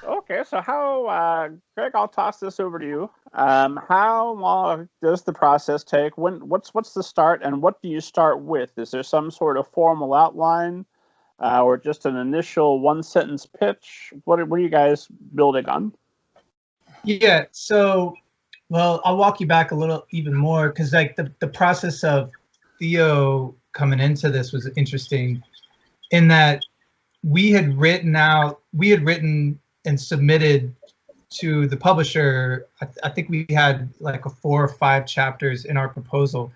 Okay, so how, Greg, I'll toss this over to you. How long does the process take? What's the start, and what do you start with? Is there some sort of formal outline, or just an initial one sentence pitch? What are you guys building on? Yeah, so, well, I'll walk you back a little even more because like the process of Theo coming into this was interesting in that we had written and submitted to the publisher. I think we had like a 4 or 5 chapters in our proposal.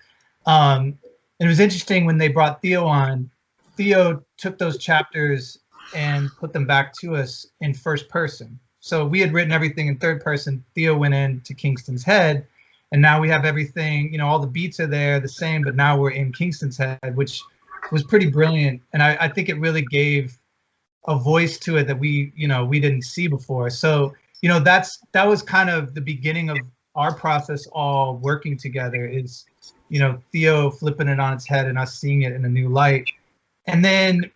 And it was interesting when they brought Theo on. Theo took those chapters and put them back to us in first person. So we had written everything in third person. Theo went into Kingston's head, and now we have everything. You know, all the beats are there, the same, but now we're in Kingston's head, which was pretty brilliant. And I think it really gave a voice to it that we didn't see before. So that was kind of the beginning of our process all working together, is Theo flipping it on its head and us seeing it in a new light. And then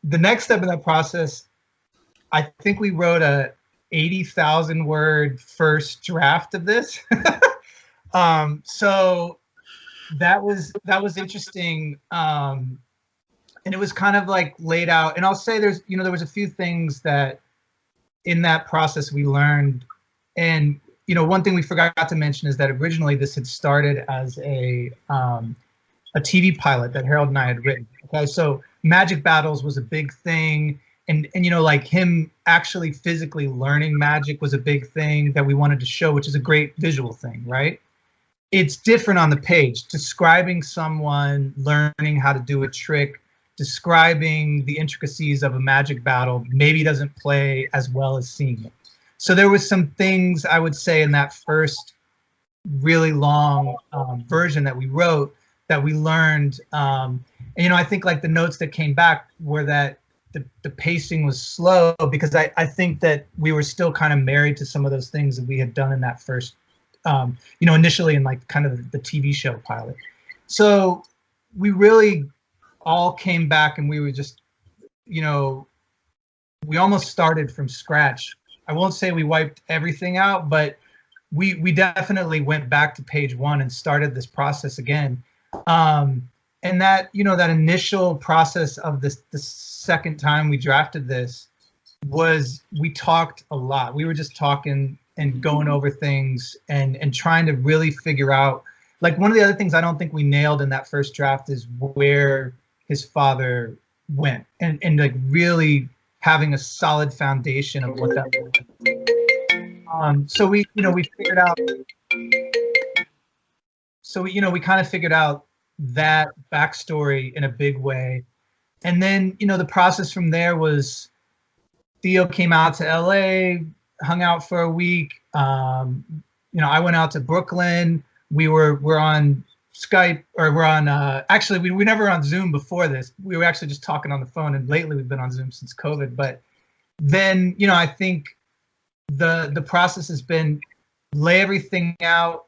the next step in that process, I think we wrote a 80,000 word first draft of this. So that was interesting. And it was kind of like laid out. And I'll say there was a few things that in that process we learned. And one thing we forgot to mention is that originally this had started as a TV pilot that Harold and I had written. Okay, so magic battles was a big thing. And like him actually physically learning magic was a big thing that we wanted to show, which is a great visual thing, right? It's different on the page. Describing someone learning how to do a trick, describing the intricacies of a magic battle maybe doesn't play as well as seeing it. So there was some things I would say in that first really long version that we wrote that we learned. And I think like the notes that came back were that the pacing was slow, because I think that we were still kind of married to some of those things that we had done in that first, initially in like kind of the TV show pilot. So we really all came back and we were just, we almost started from scratch. I won't say we wiped everything out, but we definitely went back to page 1 and started this process again. And that, that initial process of the second time we drafted this was, we talked a lot. We were just talking and going over things and trying to really figure out, like, one of the other things I don't think we nailed in that first draft is where his father went, and like really having a solid foundation of what that was. So we figured out, we kind of figured out that backstory in a big way. And then, the process from there was Theo came out to LA, hung out for a week. I went out to Brooklyn. We're on Skype, or we're on, actually, we never were on Zoom before this. We were actually just talking on the phone, and lately we've been on Zoom since COVID. But then, I think the process has been lay everything out,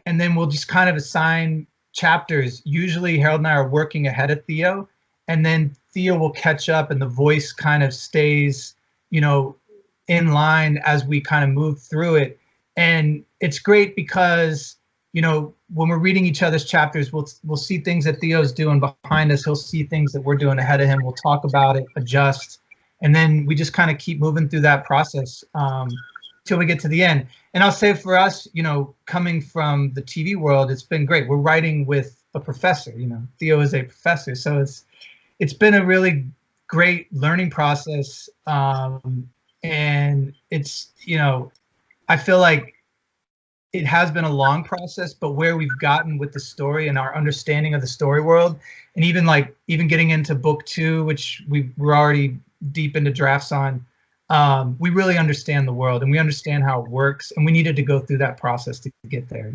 and then we'll just kind of assign chapters. Usually Harold and I are working ahead of Theo, and then Theo will catch up and the voice kind of stays, in line as we kind of move through it. And it's great because, when we're reading each other's chapters, we'll see things that Theo's doing behind us. He'll see things that we're doing ahead of him. We'll talk about it, adjust, and then we just kind of keep moving through that process till we get to the end. And I'll say for us, coming from the TV world, it's been great. We're writing with a professor. Theo is a professor, so it's been a really great learning process. And it's, I feel like it has been a long process, but where we've gotten with the story and our understanding of the story world, and even getting into book 2, which we're already deep into drafts on, we really understand the world and we understand how it works, and we needed to go through that process to get there,